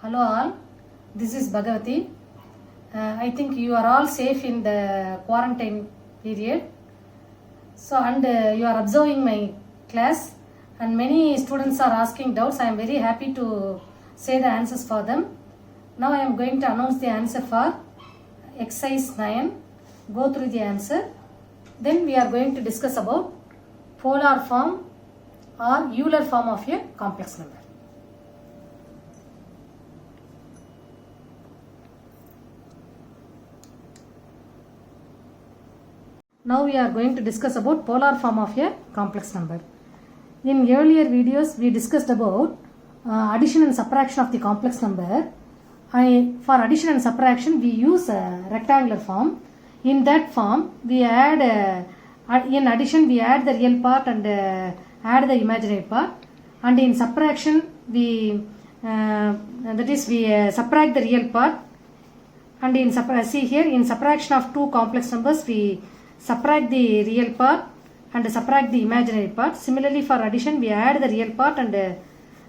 Hello all, this is Bhagavati. I think you are all safe in the quarantine period. And you are observing my class and many students are asking doubts. I am very happy to say the answers for them. Now I am going to announce the answer for exercise 9. Go through the answer. Then we are going to discuss about polar form or Euler form of a complex number. Now we are going to discuss about polar form of a complex number. In earlier videos we discussed about addition and subtraction of the complex number. For addition and subtraction we use a rectangular form. In that form we add in addition we add the real part and add the imaginary part, and in subtraction we subtract the real part, and in see here in subtraction of two complex numbers we subtract the real part and subtract the imaginary part. Similarly for addition we add the real part and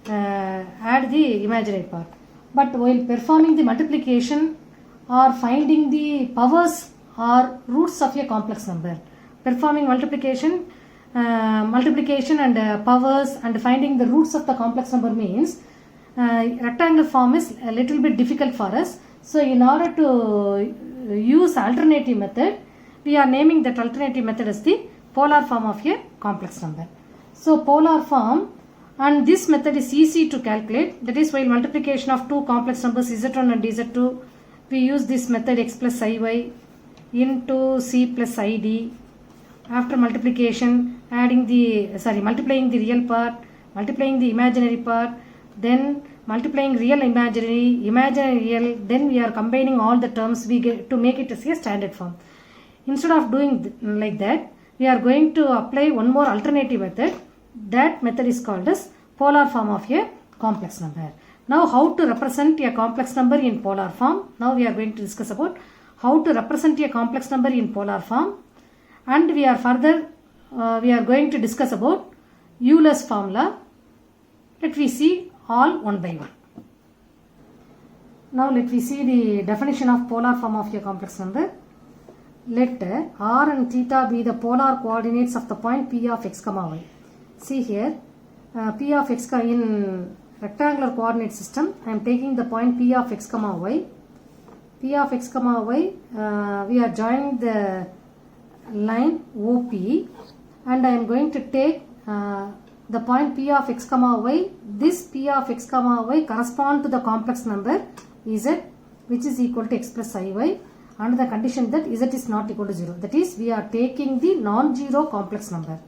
add the imaginary part. But while performing the multiplication or finding the powers or roots of a complex number, performing multiplication and powers and finding the roots of the complex number means rectangular form is a little bit difficult for us. So in order to use alternative method, we are naming that alternative method as the polar form of a complex number. So polar form, and this method is easy to calculate. That is, while multiplication of two complex numbers z1 and z2, we use this method x plus iy into c plus id. After multiplication, multiplying the real part, multiplying the imaginary part, then multiplying real imaginary real, then we are combining all the terms we get to make it as a standard form. Instead of doing like that, we are going to apply one more alternative method. That method is called as polar form of a complex number. Now how to represent a complex number in polar form. Now we are going to discuss about how to represent a complex number in polar form, and we are going to discuss about Euler's formula. Let we see all one by one. Now let we see the definition of polar form of a complex number. Let r and theta be the polar coordinates of the point P of x, y. See here, P of x in rectangular coordinate system, I am taking the point P of x, y. P of x, y, we are joining the line OP, and I am going to take the point P of x, y. This P of x, y correspond to the complex number z, which is equal to x plus iy, under the condition that z is not equal to 0. That is, we are taking the non-zero complex number.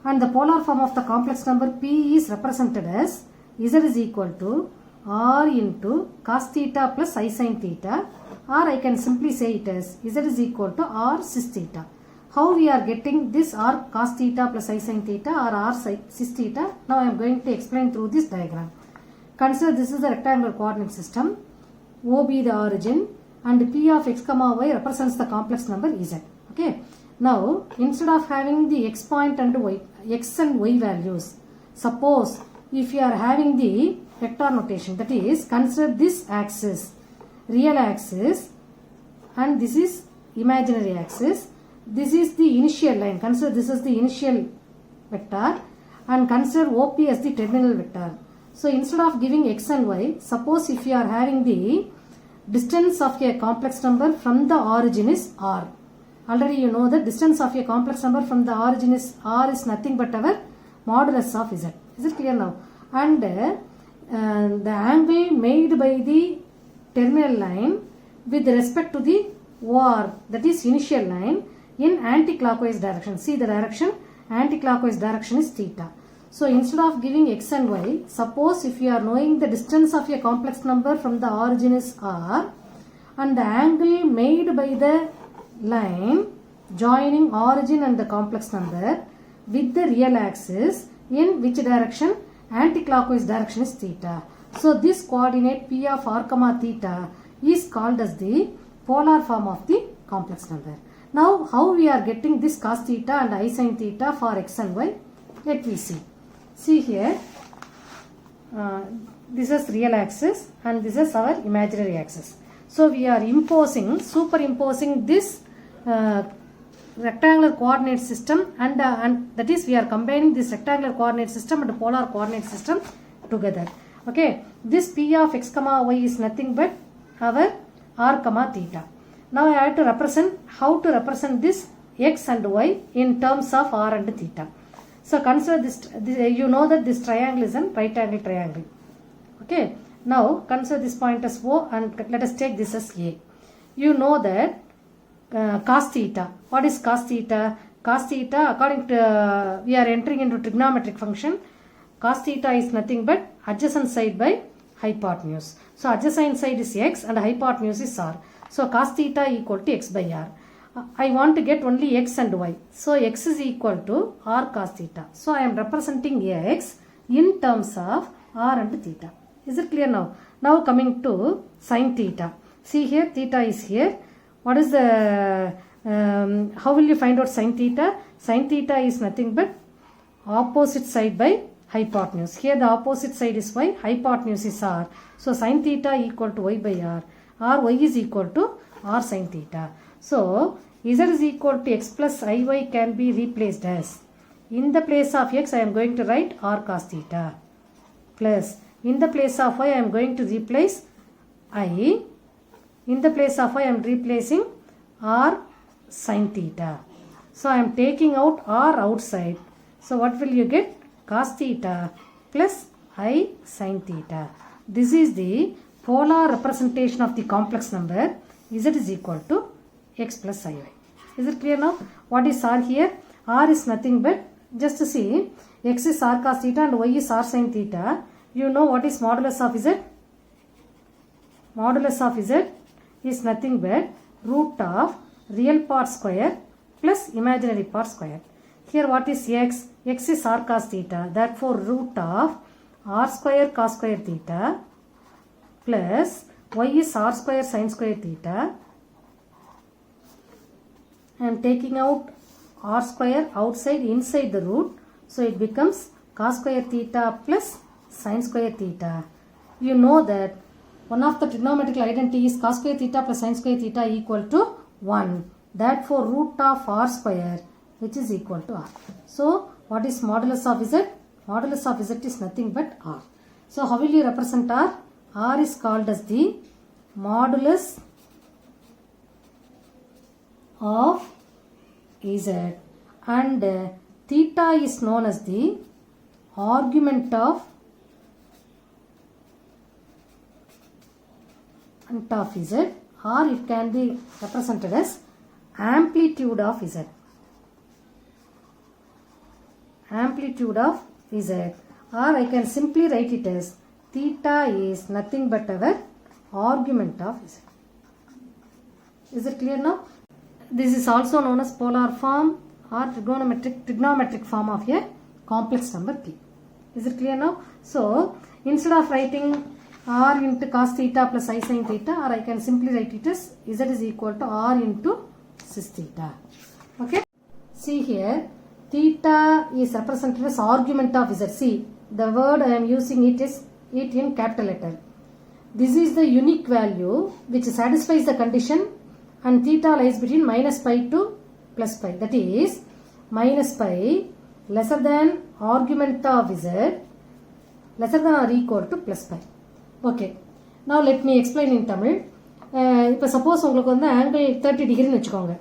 And the polar form of the complex number P is represented as z is equal to r into cos theta plus I sin theta, or I can simply say it as z is equal to r cis theta. How we are getting this r cos theta plus I sin theta or r cis theta? Now I am going to explain through this diagram. Consider this is the rectangular coordinate system, OB the origin, and P of x, y represents the complex number z. Okay. Now, instead of having the x point and x and y values, suppose if you are having the vector notation, that is, consider this axis, real axis, and this is imaginary axis. This is the initial line. Consider this is the initial vector, and consider OP as the terminal vector. So, instead of giving x and y, suppose if you are having the distance of a complex number from the origin is r. Already you know the distance of a complex number from the origin is r is nothing but our modulus of z. Is it clear now? And the angle made by the terminal line with respect to the OR, that is initial line, in anti-clockwise direction. See the direction, anti-clockwise direction is theta. So instead of giving x and y, suppose if you are knowing the distance of a complex number from the origin is r, and the angle made by the line joining origin and the complex number with the real axis, in which direction? Anti-clockwise direction is theta. So this coordinate P of r comma theta is called as the polar form of the complex number. Now how we are getting this cos theta and I sin theta for x and y? Let me see. See here, this is real axis and this is our imaginary axis. So we are superimposing this rectangular coordinate system and that is we are combining this rectangular coordinate system and polar coordinate system together. Okay, this p of x comma y is nothing but our r comma theta. Now I have to represent how to represent this x and y in terms of r and theta. So consider this, you know that this triangle is a right angle triangle. Okay, now consider this point as O and let us take this as A. You know that cos theta. What is cos theta? Cos theta, according to we are entering into trigonometric function. Cos theta is nothing but adjacent side by hypotenuse. So adjacent side is x and hypotenuse is r. So cos theta equal to x by r. I want to get only x and y. So x is equal to r cos theta. So I am representing x in terms of r and theta. Is it clear now? Now coming to sin theta. See here, theta is here. What is the, how will you find out sin theta? Sin theta is nothing but opposite side by hypotenuse. Here the opposite side is y, hypotenuse is r. So sin theta equal to y by r. Ry is equal to r sin theta. So z is equal to x plus iy can be replaced as, in the place of x I am going to write r cos theta, plus in the place of y I am going to replace I, in the place of y I am replacing r sin theta. So I am taking out r outside. So what will you get? Cos theta plus I sin theta. This is the polar representation of the complex number z is equal to x plus iy. Is it clear now? What is r here? R is nothing but, just to see, x is r cos theta and y is r sin theta. You know what is modulus of z? Modulus of z is nothing but root of real part square plus imaginary part square. Here what is x? X is r cos theta. Therefore root of r square cos square theta plus y is r square sin square theta. I am taking out r square outside inside the root. So it becomes cos square theta plus sin square theta. You know that one of the trigonometrical identity is cos square theta plus sin square theta equal to 1. Therefore root of r square which is equal to r. So what is modulus of z? Modulus of z is nothing but r. So how will you represent r? R is called as the modulus of z and theta is known as the argument of z, or it can be represented as amplitude of z. Amplitude of z, or I can simply write it as theta is nothing but our argument of z. Is it clear now? This is also known as polar form or trigonometric form of a complex number p. Is it clear now? So instead of writing r into cos theta plus I sin theta, or I can simply write it as z is equal to r into cis theta. Okay. See here, theta is represented as argument of z. See, the word I am using it in capital letter. This is the unique value which satisfies the condition, and theta lies between minus pi to plus pi. That is minus pi lesser than argument of z lesser than or equal to plus pi. Okay. Now let me explain in Tamil. இப்போ suppose உங்களுக்கு வந்து angle 30 டிகிரின்னு வச்சுக்கோங்க.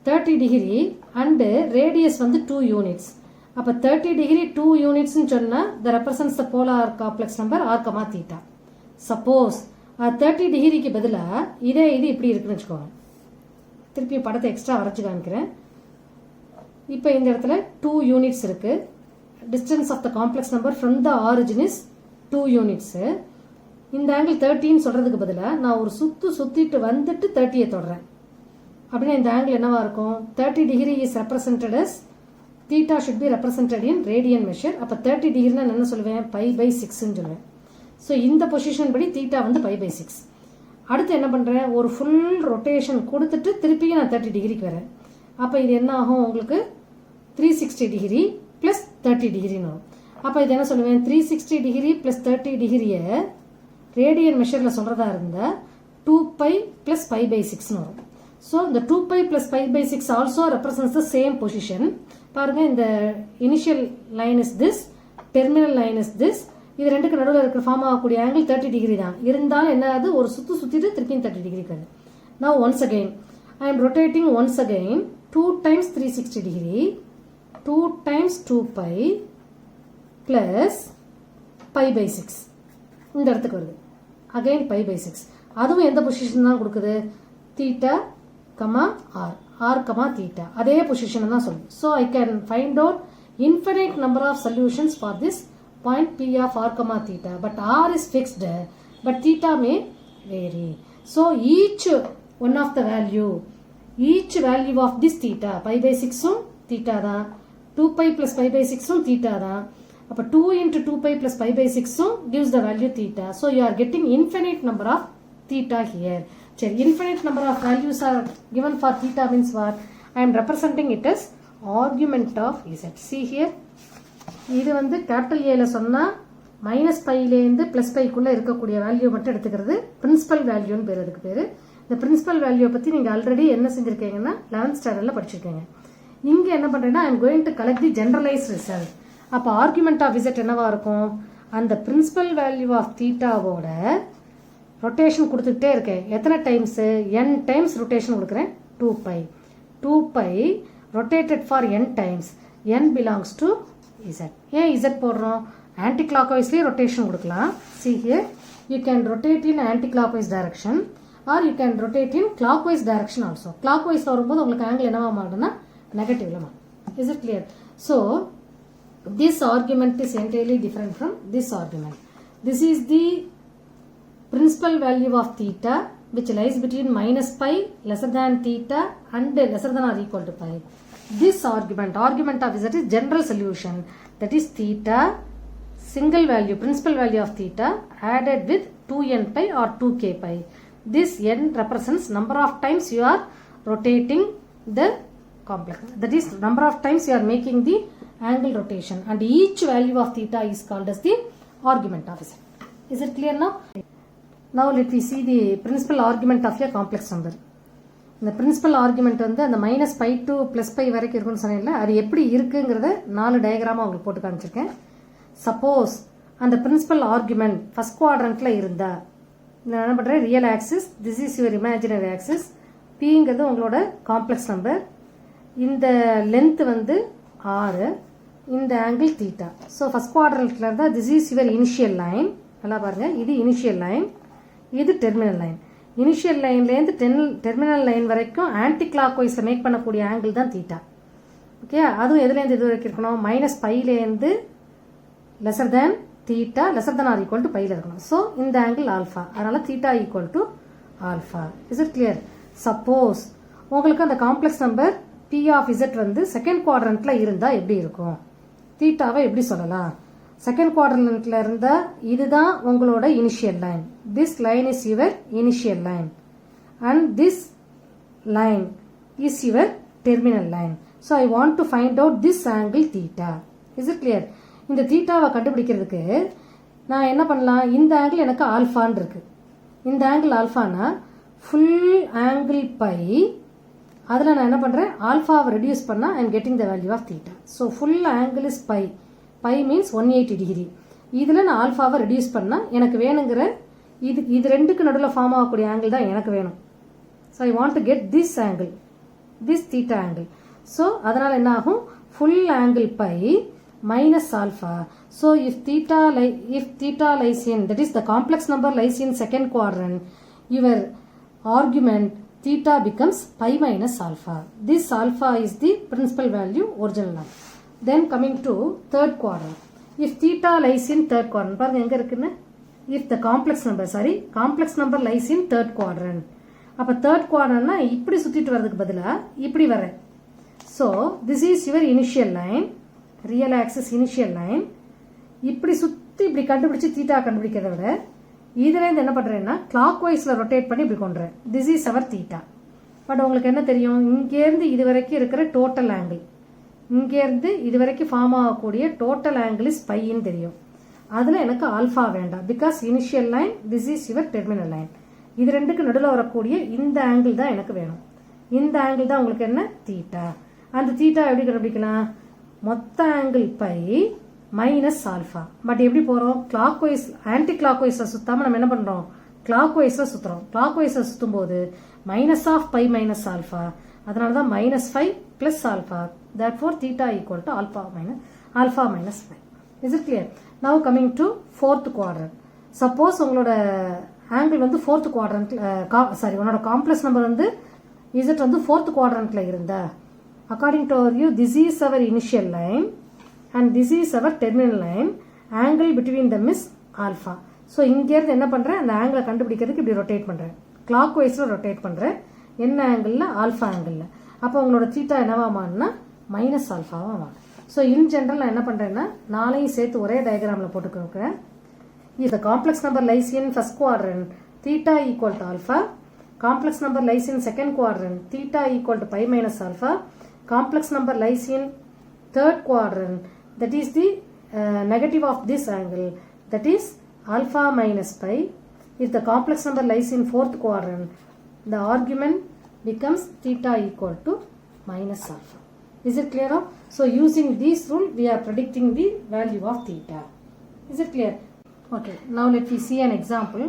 30 degree and radius வந்து 2 units. அப்போ 30 degree 2 யூனிட்ஸ்னு சொன்னால் the represents the polar complex number R comma theta. Suppose 30 டிகிரிக்கு பதிலாக இது இப்படி இருக்குன்னு வச்சுக்கோங்க. திருப்பி படத்தை எக்ஸ்ட்ரா வரைச்சி காமிக்கிறேன். இப்போ இந்த இடத்துல 2 யூனிட்ஸ் இருக்குது. Distance of the complex number from the origin is 2 units. இந்த ஆங்கிள் 30ன்னு சொல்கிறதுக்கு பதிலாக நான் ஒரு சுற்றிட்டு வந்துட்டு 30யை தொடுறேன். அப்படின்னா இந்த ஆங்கிள் என்னவா இருக்கும்? 30 degree is represented as theta should be represented in radian measure. அப்போ 30 டிகிரினா என்ன சொல்லுவேன்? π/6ன்னு சொல்லுவேன். ஸோ இந்த பொசிஷன் படி தீட்டா வந்து π/6. அடுத்து என்ன பண்ணுறேன்? ஒரு ஃபுல் ரொட்டேஷன் கொடுத்துட்டு திருப்பியும் நான் 30 டிகிரிக்கு வரேன். அப்போ இது என்ன ஆகும்? உங்களுக்கு 360 டிகிரி ப்ளஸ் 30 டிகிரின்னு வரும். அப்போ இது என்ன சொல்லுவேன், 360 டிகிரி ப்ளஸ் 30 டிகிரியை ரேடியன் மெஷரில் சொல்கிறதா இருந்தால் 2π ப்ளஸ் π/6ன்னு வரும். ஸோ இந்த 2π plus π/6 also represents the same position. பாருங்கள், இந்த initial line is this, terminal line is this. இது ரெண்டுக்கு நடுவில் இருக்கிற ஃபார்ம் ஆகக்கூடிய ஆங்கிள் 30 டிகிரி தான். இருந்தாலும் என்ன ஆகுது, ஒரு சுற்றிட்டு திருப்பியும் 30 டிகிரி கிடையாது. Now once again I am rotating once again 2 times 360 degree, 2 times 2π plus π/6 இந்த இடத்துக்கு வருது. again π/6. அதுவும் எந்த பொசிஷன் தான் கொடுக்குது, θ, r, r, θ. அதே பொசிஷன் தான் சொல்லுது. So I can find out infinite number of solutions for this point P of r, θ. But r is fixed, but θ may vary. So each one of the value, each value of this theta, π/6 theta தான், 2π plus π/6 theta தான். அப்போ 2 into 2π plus π/6 gives the value theta. So you are getting infinite number of theta here. சரி, infinite number of values are given for theta means what? I am representing it as argument of z. See here, இது வந்து capital ஏல சொன்னால் -πலேருந்து +πக்குள்ளே இருக்கக்கூடிய value மட்டும் எடுத்துக்கிறது principal வேல்யூன்னு பேர். அதுக்கு பேர் இந்த பிரின்சிபல் வேல்யூ பற்றி நீங்கள் ஆல்ரெடி என்ன செஞ்சுருக்கீங்கன்னா 11th ஸ்டாண்டர்டில் படிச்சிருக்கீங்க. இங்கே என்ன பண்ணுறேன்னா I am going to collect the generalise result. அப்போ ஆர்குமெண்ட் ஆஃப் இசட் என்னவா இருக்கும், அந்த பிரின்சிபல் வேல்யூ ஆஃப் தீட்டாவோட ரொட்டேஷன் கொடுத்துக்கிட்டே இருக்கேன். எத்தனை டைம்ஸு, n டைம்ஸ் ரொட்டேஷன் கொடுக்குறேன். 2π rotated for n times, n belongs to Z. ஏன் இசட் போடுறோம், ஆன்டி கிளாக் வைஸ்லேயே ரொட்டேஷன் கொடுக்கலாம். See here, you can rotate in anti-clockwise direction or you can rotate in clockwise direction also. Clockwise வரும்போது உங்களுக்கு angle என்னவா மாறுதுன்னா நெகட்டிவ்ல மாறும். Is it clear? So this argument is entirely different from this argument. This is the principal value of theta which lies between -π lesser than theta and lesser than or equal to π. This argument of z is general solution, that is theta single value, principal value of theta added with 2nπ or 2kπ. This n represents number of times you are rotating the complex. That is number of times you are making the angle rotation, and each value of theta is called as the argument of z. Is it clear now? Now let me see the principal argument of a complex number. இந்த principal argument வந்து அந்த -π to +π வரைக்கும் இருக்குன்னு சொன்னேன்ல, அது எப்படி இருக்குங்கிறத 4 டயக்ராமாக உங்களுக்கு போட்டு காமிச்சிருக்கேன். சப்போஸ் அந்த பிரின்சிபல் ஆர்குமெண்ட் ஃபர்ஸ்ட் குவாட்ரண்ட்ல இருந்தா நான் என்ன பண்ணுறேன், real axis, this is your imaginary axis, பிங்கிறது உங்களோட காம்ப்ளெக்ஸ் நம்பர், இந்த லென்த் வந்து 6, இந்த ஆங்கிள் தீட்டா. ஸோ ஃபர்ஸ்ட் குவாட்ரண்ட்ல இருந்தால் this is your initial line. நல்லா பாருங்க, இது இனிஷியல் லைன், இது டெர்மினல் லைன். இனிஷியல் லைன்லேருந்து டெர்மினல் லைன் வரைக்கும் ஆன்டி கிளாக் வைஸில் மேக் பண்ணக்கூடிய ஆங்கிள் தான் தீட்டா. ஓகே, அதுவும் எதுலேருந்து இது வரைக்கும் இருக்கணும், -πலேருந்து lesser than theta lesser than or equal to π இருக்கணும். ஸோ இந்த ஆங்கிள் ஆல்ஃபா, அதனால theta equal to alpha. Is it clear? Suppose உங்களுக்கு அந்த complex number P of Z வந்து செகண்ட் குவாட்ரண்ட்ல இருந்தால் எப்படி இருக்கும், தீட்டாவை எப்படி சொல்லலாம்? செகண்ட் குவாட்ரண்ட்ல இருந்தால் இதுதான் உங்களோட initial line, this line is your initial line and this line is your terminal line. So I want to find out this angle theta. Is it clear? இந்த தீட்டாவை கண்டுபிடிக்கிறதுக்கு நான் என்ன பண்ணலாம், இந்த ஆங்கிள் எனக்கு ஆல்ஃபான் இருக்கு, இந்த ஆங்கிள் ஆல்ஃபானா ஃபுல் ஆங்கிள் பை, அதில் நான் என்ன பண்ணுறேன், ஆல்ஃபாவை ரெடியூஸ் பண்ணால் I am getting the value of theta. So full angle is pi, pi means 180 degree. இதில் நான் ஆல்ஃபாவை ரெடியூஸ் பண்ணால் எனக்கு வேணுங்கிற இது ரெண்டுக்கு நடுவில் ஃபார்ம் ஆகக்கூடிய ஆங்கிள் தான் எனக்கு வேணும். So I want to get this angle, this theta angle. So அதனால் என்ன ஆகும், full angle pi minus alpha. So if theta lies in, that is the complex number lies in second quadrant, your argument theta becomes pi minus alpha. This alpha is the principal value, original number. Then coming to third quadrant, if theta lies in third quadrant, பாருங்க எங்க இருக்குன்னு, if the complex number lies in third quadrant, அப்ப third quadrantனா இப்படி சுத்திட்டு வரதுக்கு பதிலா இப்படி வரேன். So this is your initial line, real axis initial line. இப்படி சுற்றி இப்படி கண்டுபிடிச்சி தீட்டா கண்டுபிடிக்கிறத விட இதுலேருந்து என்ன பண்ணுறேன்னா கிளாக் வைஸில் ரொட்டேட் பண்ணி இப்படி கொண்டுறேன். This is our theta. But உங்களுக்கு என்ன தெரியும், இங்கேருந்து இது வரைக்கும் இருக்கிற டோட்டல் ஆங்கிள், இங்கேருந்து இது வரைக்கும் ஃபார்ம் ஆகக்கூடிய டோட்டல் ஆங்கிள் இஸ் பைன்னு தெரியும். அதில் எனக்கு ஆல்ஃபா வேண்டாம். Because initial line, this is your terminal line. இது ரெண்டுக்கு நடுவில் வரக்கூடிய இந்த ஆங்கிள் தான் எனக்கு வேணும். இந்த ஆங்கிள் தான் உங்களுக்கு என்ன? தீட்டா. அந்த தீட்டா எப்படி கண்டுபிடிக்கலாம்? மொத்த angle pi minus alpha. But எப்படி போகிறோம்? கிளாக் வைஸ் ஆன்டி கிளாக் வைஸில் சுற்றாமல் நம்ம என்ன பண்ணுறோம்? கிளாக் வைஸில் சுற்றுறோம். கிளாக் வைஸில் சுற்றும் போது minus of pi minus alpha. அதனால தான் -5 + ஆல்ஃபா. Therefore theta equal to alpha minus 5. Is it clear? Now coming to fourth quadrant. சப்போஸ் உங்களோட ஆங்கிள் வந்து ஃபோர்த் குவாட்ரண்ட்ல உன்னோட காம்ப்ளெக்ஸ் நம்பர் வந்து இசட் வந்து ஃபோர்த் குவாட்ரண்ட்ல இருந்தா, according to our view this is our initial line and this is our terminal line. Angle between them is alpha. So இங்கேருந்து என்ன பண்ணுறேன்? அந்த ஆங்கிளை கண்டுபிடிக்கிறதுக்கு இப்படி ரொட்டேட் பண்ணுறேன். கிளாக் வைஸில் ரொட்டேட் பண்ணுறேன். என்ன ஆங்கிளில்? ஆல்ஃபா ஆங்கிளில். அப்போ உங்களோட தீட்டா என்னவா மாறினா மைனஸ் ஆல்ஃபாவாக மாறும். ஸோ இன் ஜென்ரல் நான் என்ன பண்ணுறேன்னா, நாளையும் சேர்த்து ஒரே டயக்ராமில் போட்டுக்கிறேன். If the complex number lies in first quadrant, theta equal to alpha. Complex number lies in second quadrant, theta equal to pi minus alpha. Complex number lies in third quadrant, that is the negative of this angle, that is alpha minus pi. If the complex number lies in fourth quadrant, the argument becomes theta equal to minus alpha. Is it clear? So using this rule, we are predicting the value of theta. Is it clear? Okay, now let me see an example.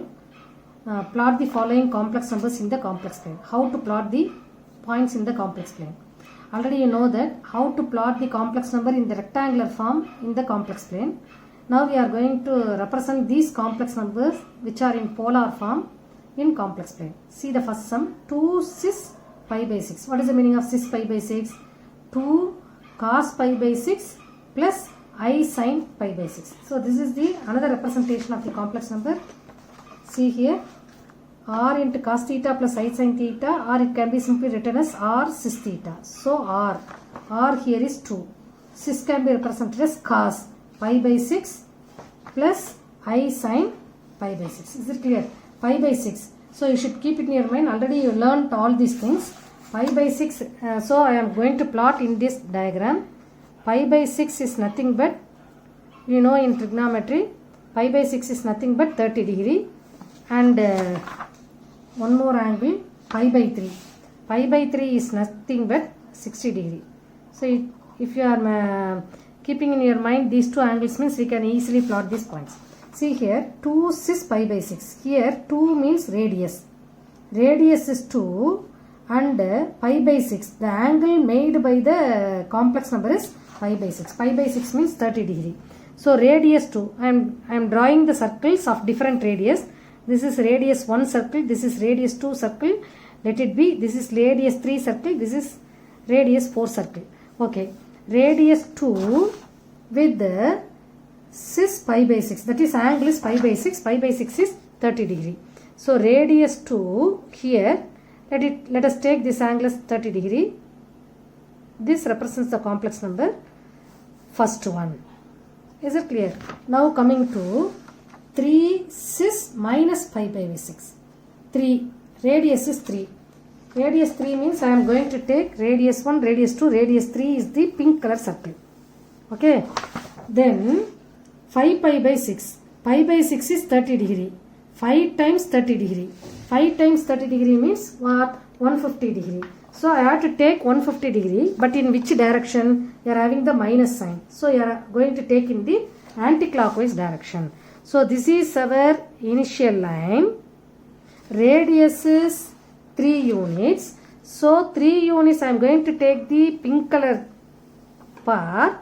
Plot the following complex numbers in the complex plane. How to plot the points in the complex plane? Already you know that how to plot the complex number in the rectangular form in the complex plane. Now we are going to represent these complex numbers which are in polar form in complex plane. See the first sum, 2 cis pi by 6. What is the meaning of cis pi by 6? 2 cos pi by 6 plus I sin pi by 6. So this is the another representation of the complex number. See here, r into cos theta plus I sin theta, or it can be simply written as r cis theta. So r here is 2. Cis can be represented as cos pi by 6 plus I sin pi by 6. Is it clear? Pi by 6. So you should keep it in your mind. Already you learned all these things. Pi by 6. So I am going to plot in this diagram. Pi by 6 is nothing but, you know, in trigonometry, pi by 6 is nothing but 30 degree, and one more angle, pi by 3. Pi by 3 is nothing but 60 degree. So if you are keeping in your mind these two angles, means we can easily plot these points. See here, 2 cis pi by 6. Here 2 means radius. Radius is 2 and pi by 6. The angle made by the complex number is pi by 6. Pi by 6 means 30 degree. So radius 2. I am drawing the circles of different radius. This is radius 1 circle. This is radius 2 circle. Let it be. This is radius 3 circle. This is radius 4 circle. Okay. Radius 2 with the cis pi by 6. That is angle is pi by 6. Pi by 6 is 30 degree. So radius 2 here. Let us take this angle as 30 degree. This represents the complex number, first one. Is it clear? Now coming to 3 cis minus pi by 6. 3. Radius is 3. Radius 3 means I am going to take radius 1, radius 2, radius 3 is the pink color circle. Okay. Then 5 pi by 6. Pi by 6 is 30 degree. 5 times 30 degree. 5 times 30 degree means what? 150 degree. So I have to take 150 degree, but in which direction? You are having the minus sign. So you are going to take in the anti-clockwise direction. So this is our initial line. Radius is 3 units. So 3 units I am going to take the pink color part,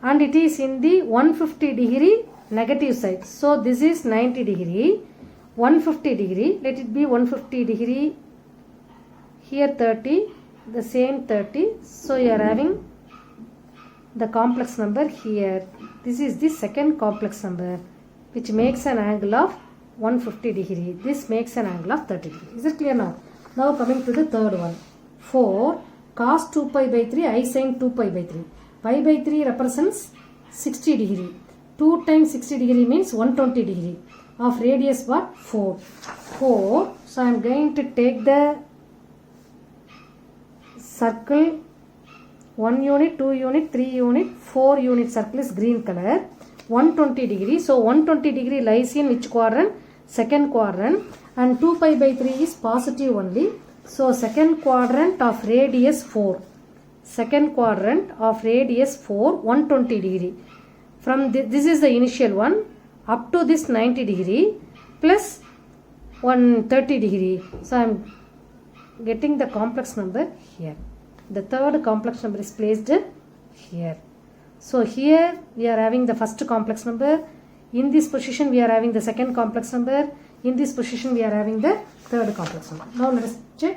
and it is in the 150 degree negative side. So this is 90 degree. 150 degree. Let it be 150 degree. Here 30, the same 30. So you are having the complex number here. This is the second complex number which makes an angle of 150 degree. This makes an angle of 30 degree. Is it clear now? Now coming to the third one. 4 cos 2 pi by 3 I sin 2 pi by 3. Pi by 3 represents 60 degree. 2 times 60 degree means 120 degree. Of radius what? 4. 4. So I am going to take the circle 1 unit, 2 unit, 3 unit, 4 unit circle is green color. 120 degree. So 120 degree lies in which quadrant? Second quadrant. And 2 pi by 3 is positive only. So second quadrant of radius 4. Second quadrant of radius 4, 120 degree. From this is the initial one up to this 90 degree plus 130 degree. So I am getting the complex number here. The third complex number is placed here. So here we are having the first complex number. In this position we are having the second complex number. In this position we are having the third complex number. Now let us check.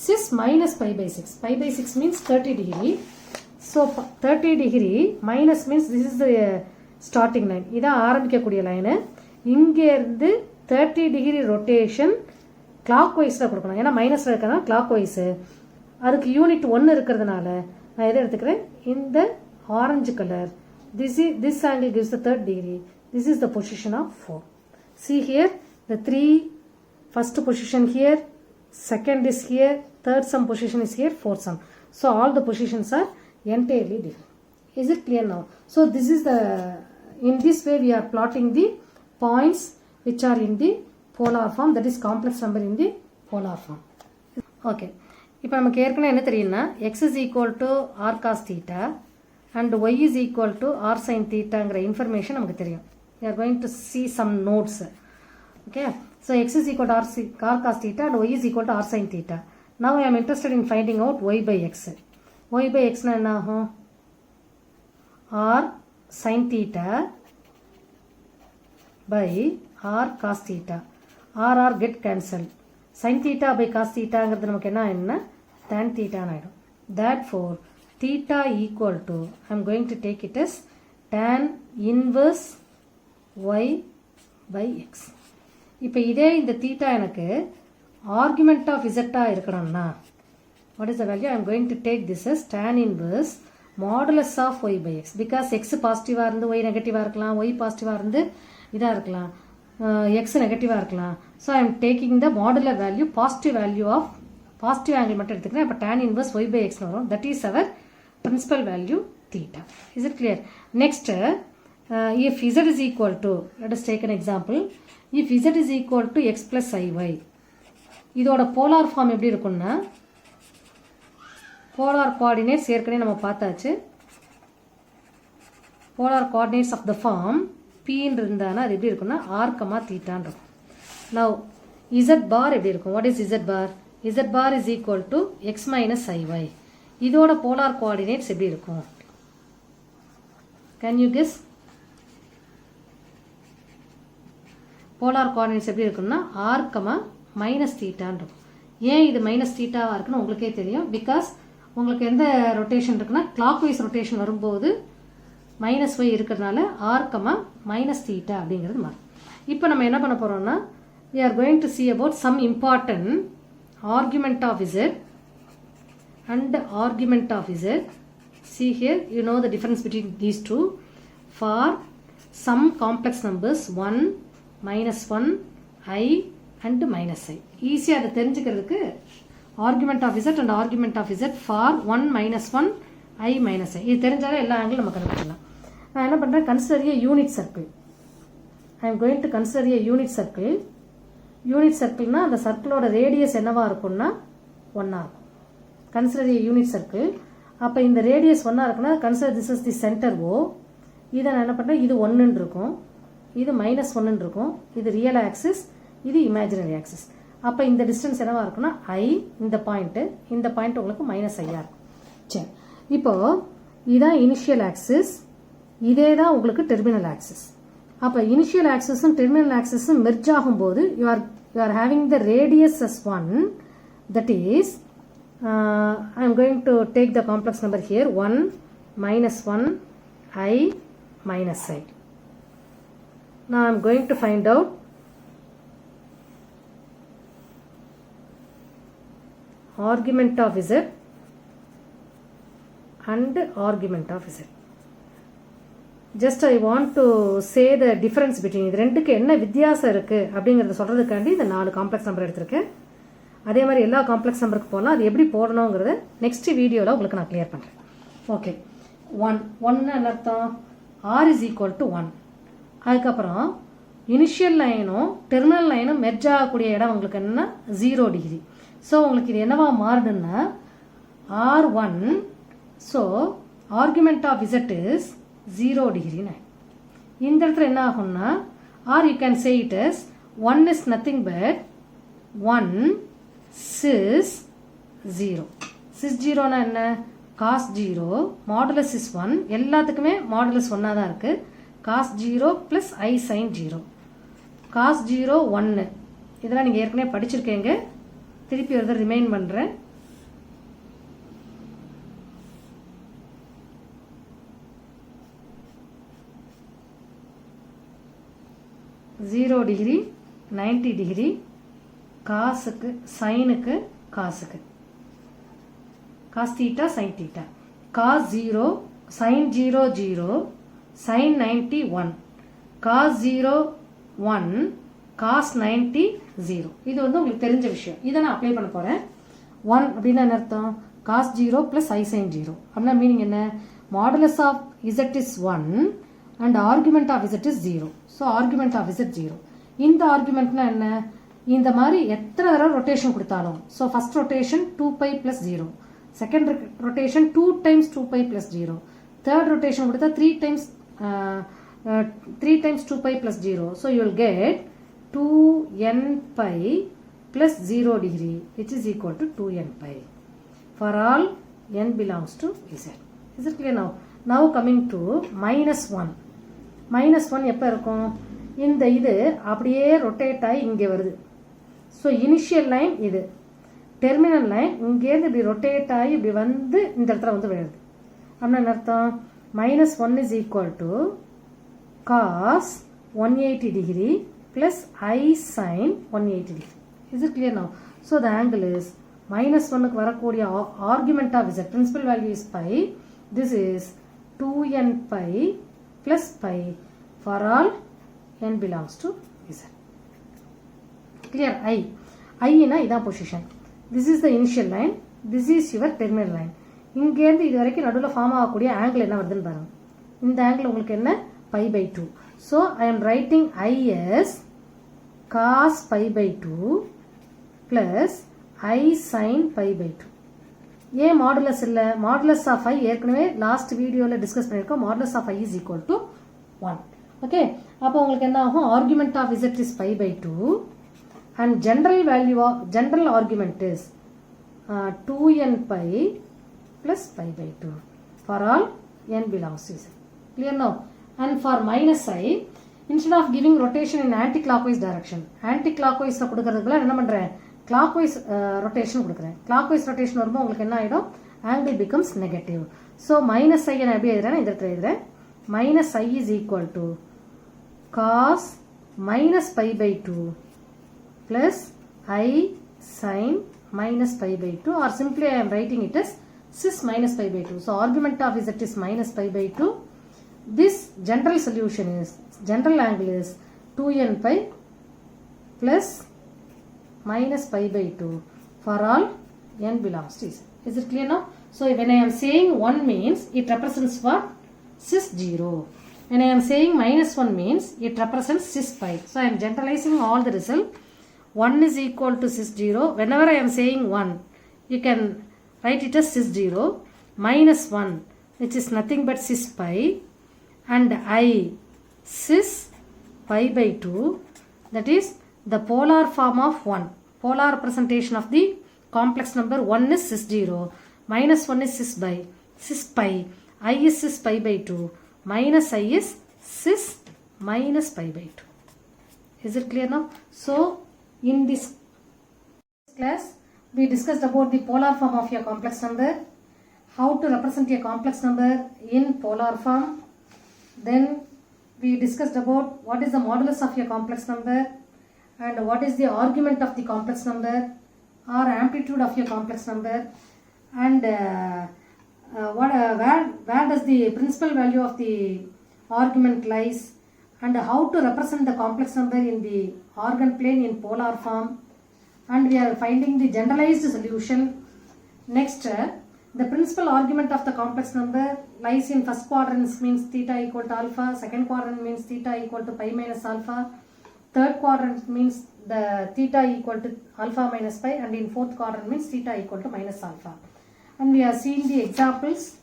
Cis minus pi by 6. Pi by 6 means 30 degree. So 30 degree minus means this is the starting line. This is ஆரம்பிக்கக்கூடிய line. இங்க இருந்து 30 degree rotation clockwise ல கொடுக்கணும். ஏன்னா மைனஸ்ல இருக்கனா clockwise. அதுக்கு unit 1 இருக்கிறதுனால நான் எதை எடுத்துக்கிறேன்? இந்த orange colour. This angle gives the third degree. This is the position of 4. See here the 3 first position here, second is here, third sum position is here, fourth sum. So all the positions are entirely different. Is it clear now? So this is the, in this way we are plotting the points which are in the polar form, that is complex number in the polar form. Okay. இப்போ நமக்கு ஏற்கனவே என்ன தெரியும்னா x is equal to r cos theta and y is equal to r sin thetaங்கிற information நமக்கு தெரியும். We are going to see some notes. Okay. So x is equal to r cos theta and y is equal to r sin theta. Now I am interested in finding out y by x. Y by x na enna agum? R sin theta by r cos theta. R get cancelled. Sin theta by cos theta ங்கிறது நமக்கு என்ன ஆயிடும்னா tan theta ஆயிடும். Therefore theta equal to, I am going to take it as tan inverse y by x. இப்போ இதே இந்த theta எனக்கு argument of z இருக்கணும்னா what is the value? I am going to take this as tan inverse modulus of y by x, because x பாசிட்டிவா இருந்து y நெகட்டிவா இருக்கலாம், y பாசிட்டிவா இருந்து இதா இருக்கலாம், x நெகட்டிவா இருக்கலாம். So I am taking the modular value, positive value of positive angle மட்டும் எடுத்துக்கிறேன். அப்ப tan inverse y by x வரும். That is our principal value theta. Is it clear? Next, if z is equal to, let us take an example. If z is equal to x plus iy, இதோட polar form எப்படி இருக்கும்னா, polar coordinates ஏற்கனவே நம்ம பார்த்தாச்சு. Polar coordinates of the form p ன்னு இருந்தானா அது எப்படி இருக்கும்னா r, θ ன்னு இருக்கும். Now z bar எப்படி இருக்கும்? What is z bar? Z bar is equal to x minus iy. இதோட போலார் கோஆர்டினேட்ஸ் எப்படி இருக்கும்? Can you guess? Polar coordinates எப்படி இருக்கும்னா r, மைனஸ் தீட்டான்னு இருக்கும். ஏன் இது மைனஸ் தீட்டாவா இருக்குன்னு உங்களுக்கே தெரியும். பிகாஸ் உங்களுக்கு எந்த ரொட்டேஷன் இருக்குன்னா கிளாக் வைஸ் ரொட்டேஷன் வரும்போது மைனஸ் y இருக்கிறதுனால r, மைனஸ் தீட்டா அப்படிங்கிறது மாறும். இப்போ நம்ம என்ன பண்ண போறோம்னா we are going to see about some important argument of z and argument of z. See here, you know the difference between these two. For some complex numbers 1, -1, I and minus I. Easy அதை தெரிஞ்சுக்கிறதுக்கு argument of z and argument of z for 1, -1, I, minus I. இது தெரிஞ்சாலே எல்லா angle நம்ம கண்டுபிடிக்கலாம். நான் என்ன பண்றேன்? consider a unit circle. I am going to consider a unit circle. Unit circle னா அந்த சர்க்கிளோட ரேடியஸ் என்னவா இருக்கும்னா 1 இருக்கும். Consider a unit circle. அப்ப இந்த ரேடியஸ் 1 இருக்குன்னா consider this is the center O. இத நான் என்ன பண்றேன்? இது 1 ன்னு இருக்கும். இது -1 ன்னு இருக்கும். இது ரியல் ஆக்சிஸ், இது இமேஜினரி ஆக்சிஸ். அப்ப இந்த டிஸ்டன்ஸ் என்னவா இருக்கும்னா I, இந்த பாயிண்ட் உங்களுக்கு -i இருக்கும். சரி. இப்போ இதான் இனிஷியல் ஆக்சிஸ், இதே தான் உங்களுக்கு டெர்மினல் ஆக்சிஸ். அப்ப இனிஷியல் ஆக்சிஸும் டெர்மினல் ஆக்சிஸும் மெர்ஜ் ஆகும்போது you are having the radius as 1, that is I am going to take the complex number here 1, -1, I, minus I. Now I am going to find out argument of z and argument of z. Just I want to say the difference between இது ரெண்டுக்கு என்ன வித்தியாசம் இருக்கு அப்படிங்கறத சொல்றதுக்காண்டி இந்த 4 complex number எடுத்துருக்கேன். அதே மாதிரி எல்லா காம்ப்ளெக்ஸ் நம்பருக்கு போனா அது எப்படி போடணும்ங்கறத நெக்ஸ்ட் வீடியோல உங்களுக்கு நான் கிளியர் பண்றேன். ஓகே 1 என்ன அர்த்தம் r is equal to 1. அதுக்கப்புறம் இனிஷியல் லைனும் டெர்மினல் லைனும் மெர்ஜ் ஆகக்கூடிய இடம் உங்களுக்கு என்னன்னா 0 டிகிரி. ஸோ உங்களுக்கு இது என்னவா மாறுதுன்னா r1, so argument of z is 0 டிகிரின்னு. இந்த இடத்துல என்ன ஆகும்னா or you can say it as 1 is nothing but 1 cis 0. cis 0 னா என்ன cos 0 modulus is 1 எல்லாத்துக்குமே modulus 1 தான் இருக்கு. cos 0 plus I sin 0. cos 0 1 இதெல்லாம் நீங்க ஏற்கனவே படிச்சிருக்கீங்க. திருப்பி ஒரு தடவை ரிமைண்ட் பண்றேன். ஜீரோ டிகிரி 90 டிகிரி காசுக்கு சைனுக்கு காசுக்கு cos theta sin theta cos 0 sin 0 0 sin 90 1 cos 0 1 cos 90 0. இது வந்து உங்களுக்கு தெரிஞ்ச விஷயம். இதை நான் அப்ளை பண்ண போறேன். 1 அப்படின்னா என்ன அர்த்தம் cos 0 plus I sin 0 அப்படின்னா மீனிங் என்ன modulus of z is 1 and argument of z is 0. so argument of z 0. இந்த argumentனா என்ன இந்த மாதிரி எத்தனை தடவை ரொட்டேஷன் கொடுத்தாலும் so first rotation 2π plus 0, second rotation 2 times 2π plus 0, third rotation கொடுத்தா 3 times 2π plus 0. so you will get 2nπ plus 0 degree which is equal to 2nπ for all n belongs to z. Is it clear now? Now coming to minus 1. minus 1 எப்போ இருக்கும் இந்த இது அப்படியே rotate ஆகி இங்கே வருது. So initial line இது terminal line இங்கேருந்து இப்படி ரொட்டேட் ஆகி இப்படி வந்து இந்த இடத்துல வந்து விழுது. அப்படின்னா என்ன அர்த்தம் minus 1 is equal to cos 180 degree plus I sine 180 degree. Is it clear now? So the angle is minus 1க்கு வரக்கூடிய argument of z principal value is pi. This is 2n pi plus pi for all n belongs to z. Clear? I னா இதான் position. This is the initial line. This is your terminal line. இங்கேருந்து இது வரைக்கும் நடுவில் form ஆகக்கூடிய angle என்ன வருதுன்னு பாருங்க. இந்த ஆங்கிள் உங்களுக்கு என்ன pi by 2. So I am writing I as cos pi by 2 plus I sin pi by 2. ஏன் மாடுலஸ் இல்ல மாடுலஸ் ஆஃப் I ஏற்கனவே லாஸ்ட் வீடியோல டிஸ்கஸ் பண்ணிருக்கோம். Modulus of I is equal to 1. Okay அப்போ உங்களுக்கு என்ன ஆகும் argument of z is pi by 2 and general argument is 2n pi plus pi by 2 for all n belongs to z. Clear now? And for minus I, instead of giving rotation in anti-clockwise direction, anti-clockwise கொடுக்கிறதுக்குள்ள என்ன பண்றேன் clockwise rotation கொடுக்கிறேன். clockwise rotation வரும்போது உங்களுக்கு என்ன ஆயிடும் angle becomes negative. so minus I நான் எப்படி எழுதுறேன் இந்த இடத்துல எழுதுறேன் minus I is equal to cos minus pi by 2 plus I sin minus pi by 2 or simply I am writing it as cis minus pi by 2. so argument of z is minus pi by 2. This general solution is general angle is 2n pi plus minus pi by 2 for all n belongs to z. Is it clear now? So when I am saying 1 means it represents what? Cis 0. When I am saying minus 1 means it represents cis pi. So I am generalizing all the result. 1 is equal to cis 0. Whenever I am saying 1, you can write it as cis 0 minus 1 which is nothing but cis pi and I cis pi by 2, that is the polar form of 1. Polar representation of the complex number 1 is cis 0, minus 1 is cis pi, I is cis pi by 2, minus I is cis minus pi by 2. Is it clear now? So in this class we discussed about the polar form of a complex number, how to represent a complex number in polar form. Then we discussed about what is the modulus of a complex number and what is the argument of the complex number or amplitude of a complex number and where does the principal value of the argument lies and how to represent the complex number in the organ plane in polar form, and we are finding the generalized solution. Next The principal argument of the complex number lies in first quadrant means theta equal to alpha, second quadrant means theta equal to pi minus alpha, third quadrant means the theta equal to alpha minus pi, and in fourth quadrant means theta equal to minus alpha. And we are seeing the examples.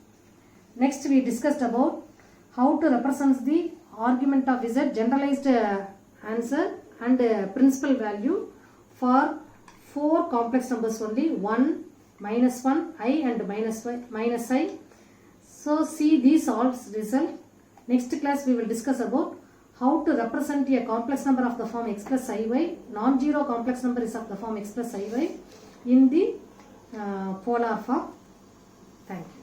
Next we discussed about how to represent the argument of z, generalized answer and principal value for 4 complex numbers only, 1, minus 1, I and minus I. So see these all result. Next class we will discuss about how to represent a complex number of the form x plus iy, non-zero complex number is of the form x plus iy in the polar form. Thank you.